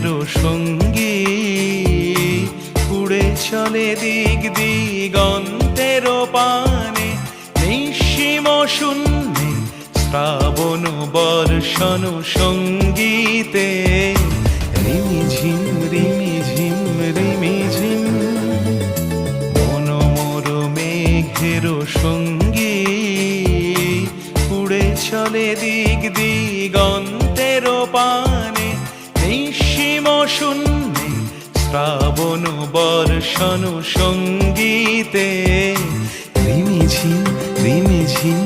মেঘেরও সঙ্গী উড়ে চলে দিক দিগন্তেরও পানে নিঃসীম শূন্যে শ্রাবণ বর্ষণ সঙ্গীতে রিমিঝিম রিমিঝিম রিমিঝিম মনোমর মেঘেরও সঙ্গী উড়ে চলে দিক দিগন্তেরও পানে নিঃসীম শূন্যে শ্রাবণ বর্ষণ সঙ্গীতে রিমিঝিম রিমিঝিম